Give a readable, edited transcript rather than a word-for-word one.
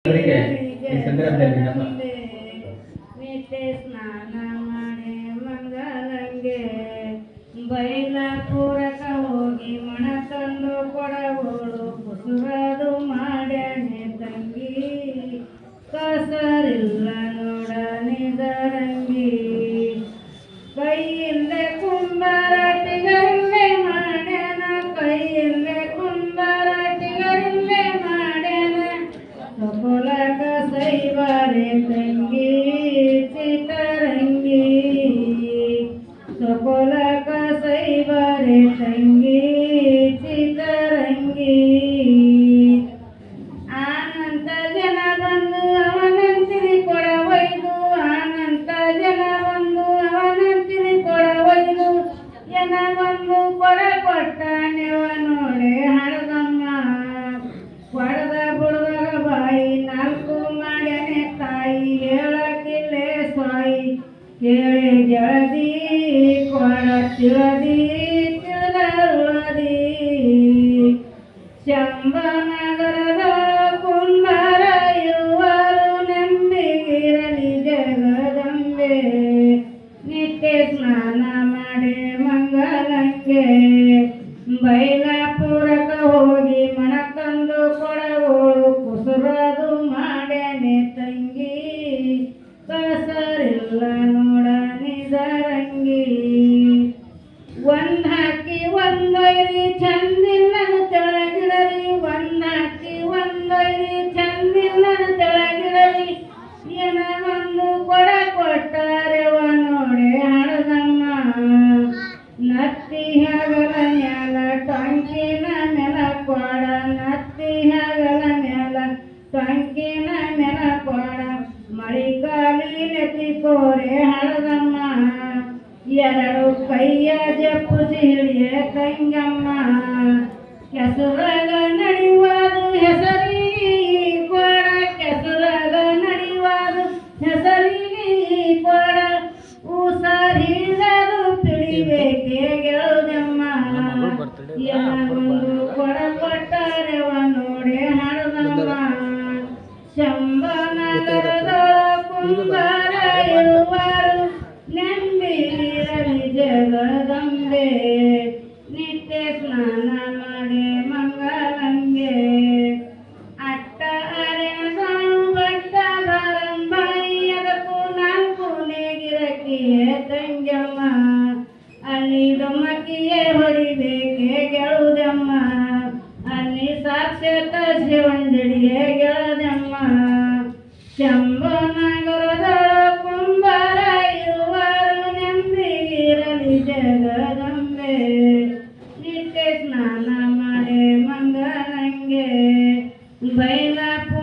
ಅವರಿಗೆ ಈ ಸಂದರ್ಭದಲ್ಲಿ ನಮ್ಮ ನಿತ್ಯ ಸ್ನಾನ ಮಾಡಿ ಮಂಗಲಂಗೆ ಬೈಲಾಪುರಕ ಹೋಗಿ ಮಣ ತಂದು ಕೊಡಗೋಳು ಕುಸುರದು ಮಾಡ್ಯಾನೆ ತಂಗಿ ಕಸರಿಲ್ಲ ನೋಡ ನಿಜರಂಗಿ ಕೈಯಿಲ್ಲದೆ ಕುಂಬಾರಟಿಗರಿಲ್ಲೇ ಮಾಡ್ಯಾನ ಕೈಯಿಲ್ಲದೆ ಕುಂಬಾರಟಿಗರಿಲ್ಲೇ ಮಾಡ್ಯಾನ ಸಕೊಲಕ ಸೈವಾರೆ ತಂಗಿ ಚಿತರಂಗಿ ಸಕೊಲಕ ಸೈವಾರೆ ತಂಗಿ ಚಿತರಂಗಿ ಆನಂತ ಜನ ಬಂದು ಅವನಂತಿನಿ ಕೊಡವೈದು ಆನಂತ ಜನ ಬಂದು ಅವನಂತಿನಿ ಕೊಡವೈದು ಜನ ಬಂದು ಕೊಡ ಕೊಟ್ಟ ನೆವ ನೋಡೆ ಹಡದಮ್ಮ ಕೊಡದ ಬುಡದಾಗ ಬಾಯಿ ನಾಲ್ಕು ಮಾಡ್ಯಾನೆ ತಾಯಿ ಹೇಳಕ್ಕಿಲ್ಲೇ ಸ್ವಾಯಿ ಕೇಳಿ ಜಳದಿ ಕೊಡ ತಿಳದಿ ತಿಳಿದರುಳದಿ ಶಂಭನಗರದ ಕುಂಬಾರ ಇರುವರು ನಂಬಿಗಿರಲಿ ಜಗದಂಬೆ ನಿತ್ಯ ಸ್ನಾನ ಮಾಡಿ ಮಂಗಲಂಗೆ ಬೈಲಾಪುರಕ ಹೋಗಿ ಮಣ ತಂದು ಕೊಡಗೋಳು ಕುಸುರದು ಮಾಡ್ಯಾನೆ ತಂಗಿ ಕಸರಿಲ್ಲ ನೋಡ ನಿಜರಂಗಿ ಒಂದ್ ಹಾಕಿ ಒಂದೊಯ್ರಿ ಚಂದಿಲ್ಲನು ತೆಳಗಿಡರಿ ಒಂದ್ ಹಾಕಿ ಒಂದೊಯ್ರಿ ಚಂದಿಲ್ಲನು ತೆಳಗಿಡರಿ ಏನ ಒಂದು ಕೊಡ ಕೊಟ್ಟಾರೆವ ನೋಡೆ ಹಡದಮ್ಮ ನತ್ತಿ ಹಗಲ ಮ್ಯಾಲ ಟಂಕಿನ ಮೇಲ ಕೊಡ ನತ್ತಿ ಹಗಲ ಮ್ಯಾಲ ಟಂಕಿನ ಮೇಲ ಕೊಡ ಮಳಿಗಾಲಿ ನೆತ್ತಿ ಕೋರೆ ಹಳದಮ್ಮ ಎರಡು ಕೈಯ ಜಪ್ಪುಸಿ ಹಿಡಿಯ ತಂಗಮ್ಮ ಕೆಸರಾಗ ನಡೆಯುವುದು ಹೆಸರಿಗೆ ಕೊಡ ಕೆಸರಾಗ ನಡೆಯುವುದು ಹೆಸರಿಗೆ ಕೊಡ ಉಸರಿಲ್ಲದು ತಿಳಿಬೇಕೆ ಗೆಳದಮ್ಮ ಒಂದು ಕೊಡ ಕೊಟ್ಟರೆವ ನೋಡೆ ಹಳದಮ್ಮ ಶಂಭನಗರದೊಳ ಕುಂಬಾರ ಇರುವರು ನಂಬಿರಲಿ ಜಗದಂಬೆ ನಿತ್ಯ ಸ್ನಾನ ಮಾಡಿ ಮಂಗಲಂಗೆ ಅಟ್ಟ ಅರೆನದಾಳು ಬಟ್ಟ ಬಾರಂಬಾಯಿ ಅದಕ್ಕೂ ನಾಲ್ಕು ನೇಗಿರಕ್ಕಿಯೇ ತಂಗಮ್ಮ ಅಲ್ಲಿ ದೊಮ್ಮಕ್ಕಿಯೇ ಹೊಡಿಬೇಕೆ ಗೆಳುದಮ್ಮ ಅಲ್ಲಿ ಸಾಕ್ಷಾತ ಶಿವಂಜಡಿಯೇ ಗೆಳದಮ್ಮ ಶಂಭನಗರದೊಳ ಕುಂಬಾರ ಇರುವರು ನಂಬಿಗಿರಲಿ ಜಗದಂಬೆ ನಿತ್ಯ ಸ್ನಾನ ಮಾಡಿ ಮಂಗಲಂಗೆ ಬೈಲಾಪುರ